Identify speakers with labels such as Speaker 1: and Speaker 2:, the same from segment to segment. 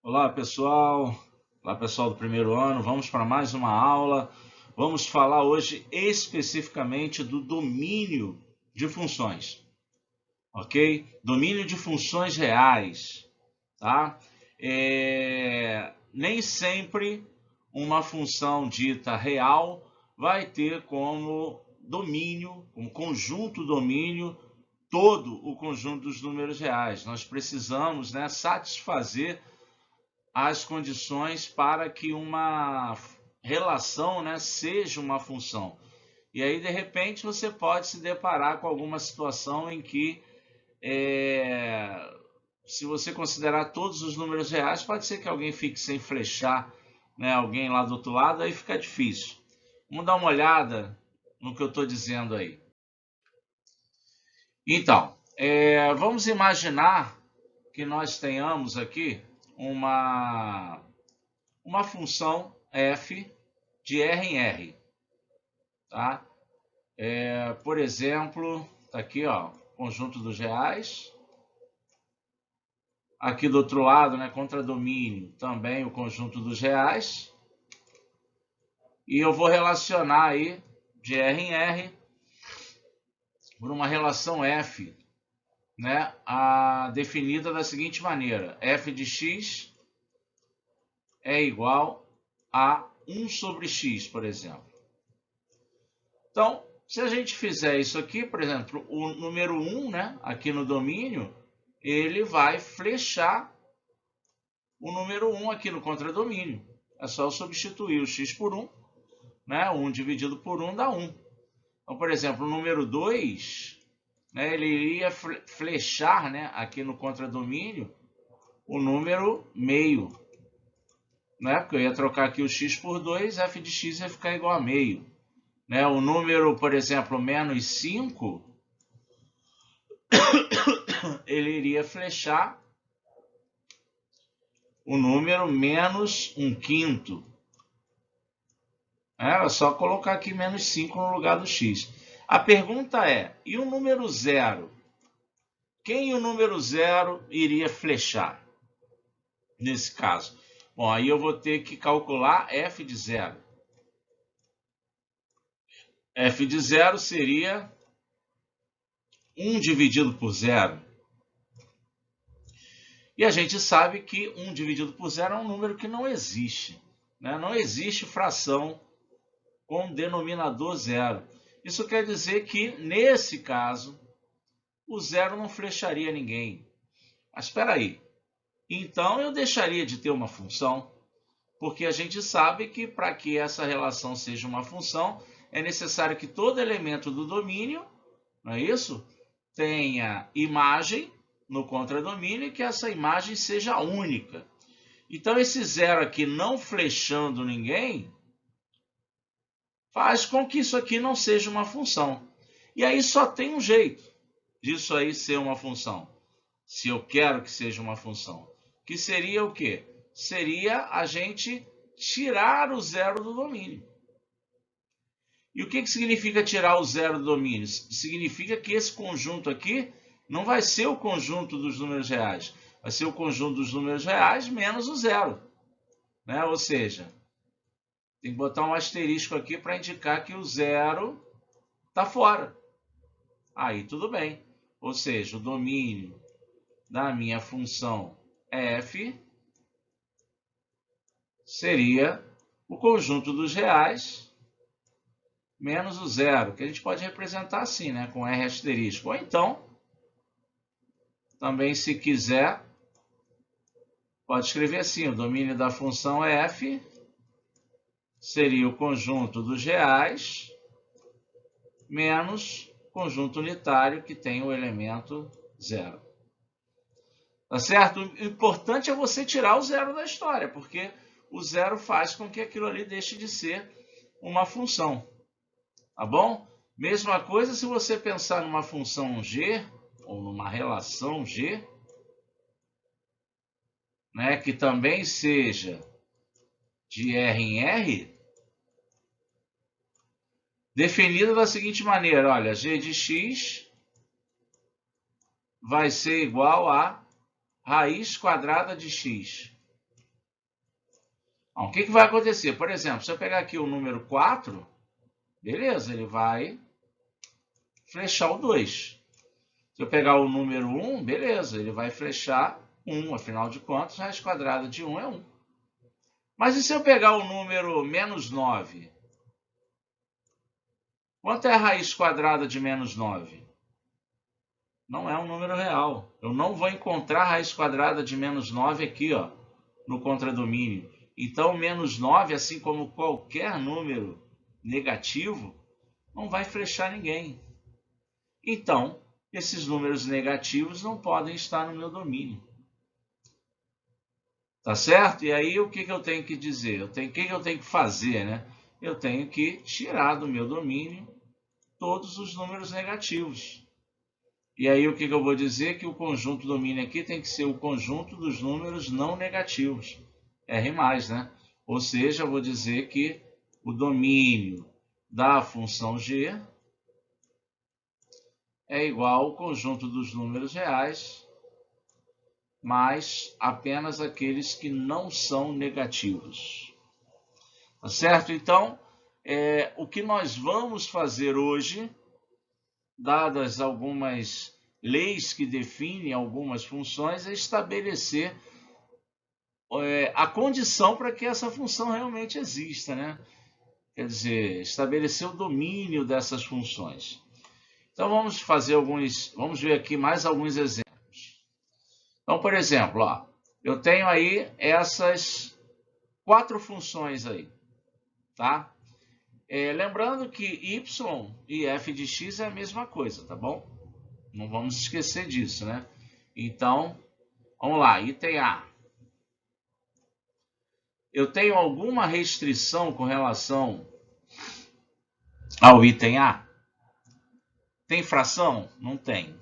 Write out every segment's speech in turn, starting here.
Speaker 1: Olá, pessoal. Olá, pessoal do primeiro ano. Vamos para mais uma aula. Vamos falar hoje especificamente do domínio de funções, ok? Domínio de funções reais, tá? Nem sempre uma função dita real vai ter como domínio, como conjunto domínio, todo o conjunto dos números reais. Nós precisamos, né, satisfazer as condições para que uma relação, né, seja uma função. E aí, de repente, você pode se deparar com alguma situação em que, se você considerar todos os números reais, pode ser que alguém fique sem flechar, né, alguém lá do outro lado, aí fica difícil. Vamos dar uma olhada no que eu estou dizendo aí. Então, vamos imaginar que nós tenhamos aqui uma função f de R em R, tá? Por exemplo, tá aqui, ó, conjunto dos reais. Aqui do outro lado, né, contra domínio, também o conjunto dos reais. E eu vou relacionar aí de R em R por uma relação f, né, definida da seguinte maneira: f de x é igual a 1 sobre x, por exemplo. Então, se a gente fizer isso aqui, por exemplo, o número 1, né, aqui no domínio, ele vai flechar o número 1 aqui no contradomínio. É só eu substituir o x por 1, né, 1 dividido por 1 dá 1. Então, por exemplo, o número 2, né, ele iria flechar, né, aqui no contradomínio o número meio, né, porque eu ia trocar aqui o x por 2, f de x ia ficar igual a meio. Né, o número, por exemplo, menos 5, ele iria flechar o número menos 1 quinto. Era só colocar aqui menos 5 no lugar do x. A pergunta é, e o número 0? Quem o número 0 iria flechar nesse caso? Bom, aí eu vou ter que calcular f de 0. F de 0 seria 1 dividido por 0. E a gente sabe que 1 dividido por 0 é um número que não existe. Né? Não existe fração com denominador 0. Isso quer dizer que, nesse caso, o 0 não flecharia ninguém. Mas espera aí. Então, eu deixaria de ter uma função, porque a gente sabe que, para que essa relação seja uma função, é necessário que todo elemento do domínio, não é isso? Tenha imagem no contradomínio e que essa imagem seja única. Então, esse 0 aqui não flechando ninguém faz com que isso aqui não seja uma função. E aí só tem um jeito disso aí ser uma função, se eu quero que seja uma função. Que seria o quê? Seria a gente tirar o 0 do domínio. E o que significa tirar o 0 do domínio? Significa que esse conjunto aqui não vai ser o conjunto dos números reais. Vai ser o conjunto dos números reais menos o 0. Né? Ou seja, tem que botar um asterisco aqui para indicar que o 0 está fora. Aí tudo bem. Ou seja, o domínio da minha função f seria o conjunto dos reais menos o 0, que a gente pode representar assim, né, com R asterisco. Ou então, também se quiser, pode escrever assim: o domínio da função f seria o conjunto dos reais menos conjunto unitário que tem o elemento 0. Tá certo? O importante é você tirar o 0 da história, porque o 0 faz com que aquilo ali deixe de ser uma função. Tá bom? Mesma coisa se você pensar numa função g, ou numa relação g, né, que também seja de R em R, definida da seguinte maneira: olha, g de x vai ser igual a raiz quadrada de x. Bom, o que vai acontecer? Por exemplo, se eu pegar aqui o número 4, beleza, ele vai flechar o 2. Se eu pegar o número 1, beleza, ele vai flechar 1. Afinal de contas, a raiz quadrada de 1 é 1. Mas e se eu pegar o número menos 9? Quanto é a raiz quadrada de menos 9? Não é um número real. Eu não vou encontrar a raiz quadrada de menos 9 aqui, ó, no contradomínio. Então, menos 9, assim como qualquer número negativo, não vai flechar ninguém. Então, esses números negativos não podem estar no meu domínio. Tá certo? E aí, o que eu tenho que dizer? O que eu tenho que fazer, né? Eu tenho que tirar do meu domínio todos os números negativos. E aí, o que eu vou dizer? Que o conjunto domínio aqui tem que ser o conjunto dos números não negativos. R+, né? Ou seja, eu vou dizer que o domínio da função g é igual ao conjunto dos números reais mais apenas aqueles que não são negativos. Tá certo? Então, o que nós vamos fazer hoje, dadas algumas leis que definem algumas funções, é estabelecer a condição para que essa função realmente exista, né? Quer dizer, estabelecer o domínio dessas funções. Então vamos ver aqui mais alguns exemplos. Então, por exemplo, ó, eu tenho aí essas 4 funções aí, tá? Lembrando que y e f de x é a mesma coisa, tá bom? Não vamos esquecer disso, né? Então, vamos lá, item A. Eu tenho alguma restrição com relação ao item A? Tem fração? Não tem.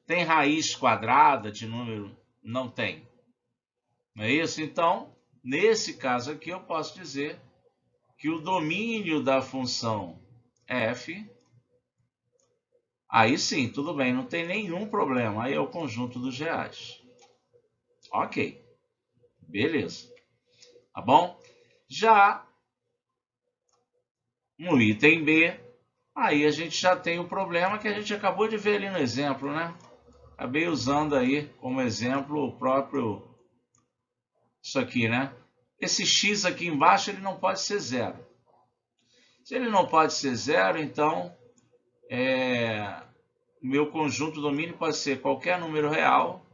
Speaker 1: Tem raiz quadrada de número? Não tem. Não é isso? Então, nesse caso aqui, eu posso dizer que o domínio da função f, aí sim, tudo bem, não tem nenhum problema. Aí é o conjunto dos reais. Ok. Beleza. Tá bom? Já no item B, aí a gente já tem o problema que a gente acabou de ver ali no exemplo, né? Acabei usando aí como exemplo o próprio, isso aqui, né? Esse x aqui embaixo, ele não pode ser zero. Se ele não pode ser zero, então o meu conjunto domínio pode ser qualquer número real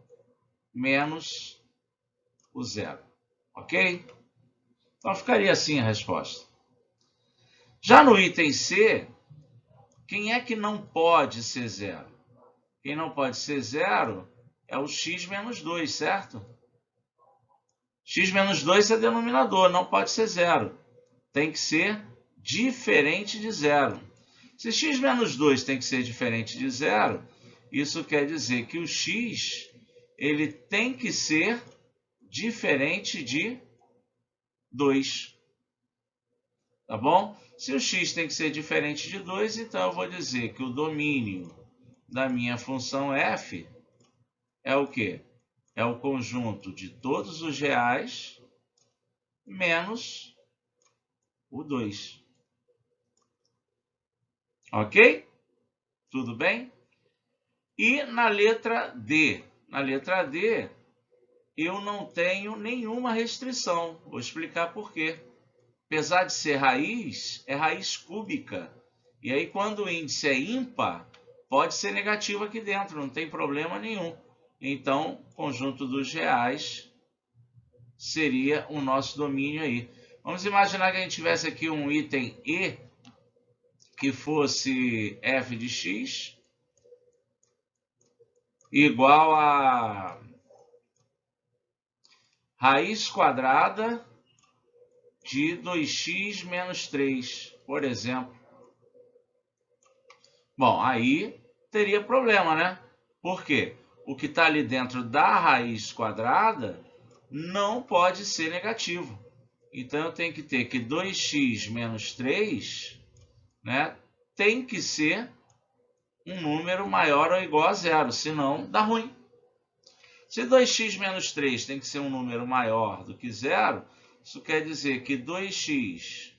Speaker 1: menos o zero. Ok? Então ficaria assim a resposta. Já no item C, quem é que não pode ser zero? Quem não pode ser zero é o x menos 2, certo? X menos 2 é denominador, não pode ser zero. Tem que ser diferente de zero. Se x menos 2 tem que ser diferente de zero, isso quer dizer que o x ele tem que ser diferente de 2. Tá bom? Se o x tem que ser diferente de 2, então eu vou dizer que o domínio da minha função f é o quê? É o conjunto de todos os reais menos o 2. Ok? Tudo bem? E na letra D? Na letra D, eu não tenho nenhuma restrição. Vou explicar por quê. Apesar de ser raiz, é raiz cúbica. E aí, quando o índice é ímpar, pode ser negativo aqui dentro, não tem problema nenhum. Então, o conjunto dos reais seria o nosso domínio aí. Vamos imaginar que a gente tivesse aqui um item E, que fosse f de x, igual a raiz quadrada de 2x menos 3, por exemplo. Bom, aí teria problema, né? Por quê? O que está ali dentro da raiz quadrada não pode ser negativo. Então, eu tenho que ter que 2x menos 3, né, tem que ser um número maior ou igual a zero, senão dá ruim. Se 2x menos 3 tem que ser um número maior do que zero, Isso quer dizer que 2x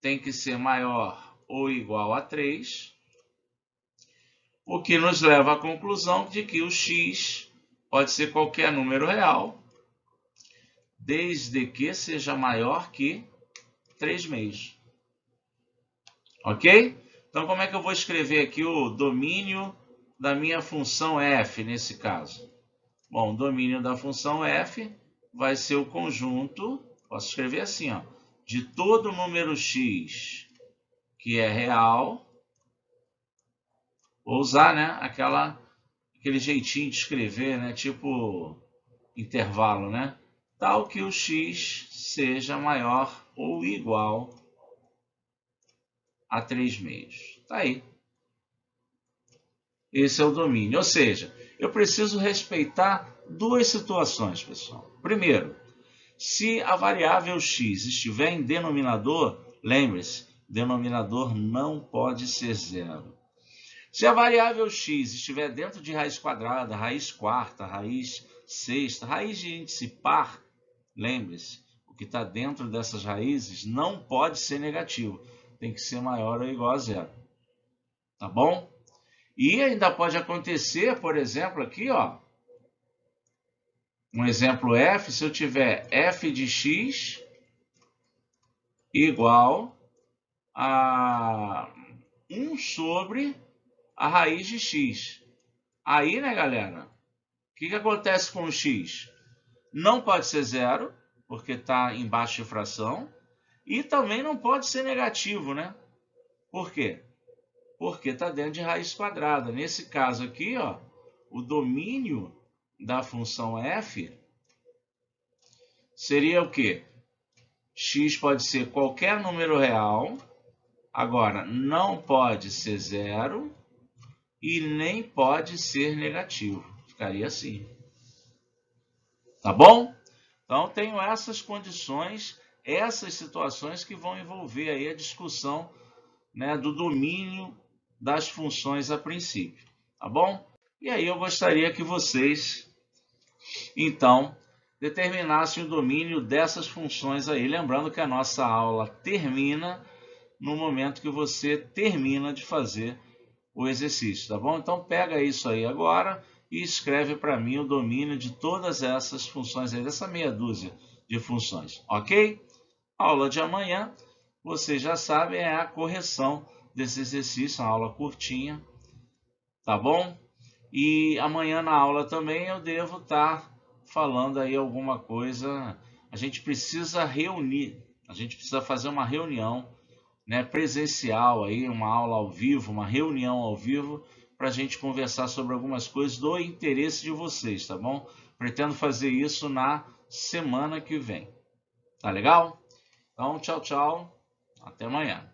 Speaker 1: tem que ser maior ou igual a 3, o que nos leva à conclusão de que o x pode ser qualquer número real, desde que seja maior que 3 meios. Ok? Então, como é que eu vou escrever aqui o domínio da minha função f, nesse caso? Bom, o domínio da função f vai ser o conjunto, posso escrever assim, ó, de todo número x que é real. Vou usar, né, aquele jeitinho de escrever, né, tipo intervalo, né? Tal que o x seja maior ou igual a 3 meios. Tá aí. Esse é o domínio. Ou seja, eu preciso respeitar duas situações, pessoal. Primeiro, se a variável x estiver em denominador, lembre-se, denominador não pode ser zero. Se a variável x estiver dentro de raiz quadrada, raiz quarta, raiz sexta, raiz de índice par, lembre-se, o que está dentro dessas raízes não pode ser negativo. Tem que ser maior ou igual a zero. Tá bom? E ainda pode acontecer, por exemplo, aqui, ó, um exemplo f, se eu tiver f de x igual a 1 sobre a raiz de x. Aí, né, galera, o que acontece com o x? Não pode ser zero, porque está embaixo de fração, e também não pode ser negativo, né? Por quê? Porque está dentro de raiz quadrada. Nesse caso aqui, ó, o domínio da função f seria o quê? X pode ser qualquer número real, agora não pode ser zero e nem pode ser negativo. Ficaria assim. Tá bom? Então, tenho essas condições, essas situações que vão envolver aí a discussão, né, do domínio das funções a princípio. Tá bom? E aí eu gostaria que vocês, então, determinassem o domínio dessas funções aí. Lembrando que a nossa aula termina no momento que você termina de fazer o exercício, tá bom? Então, pega isso aí agora e escreve para mim o domínio de todas essas funções aí, dessa meia dúzia de funções, ok? A aula de amanhã, vocês já sabem, é a correção desse exercício, uma aula curtinha, tá bom? E amanhã na aula também eu devo estar falando aí alguma coisa. A gente precisa reunir, a gente precisa fazer uma reunião, né, presencial aí, uma aula ao vivo, uma reunião ao vivo, para a gente conversar sobre algumas coisas do interesse de vocês, tá bom? Pretendo fazer isso na semana que vem. Tá legal? Então, tchau, tchau. Até amanhã.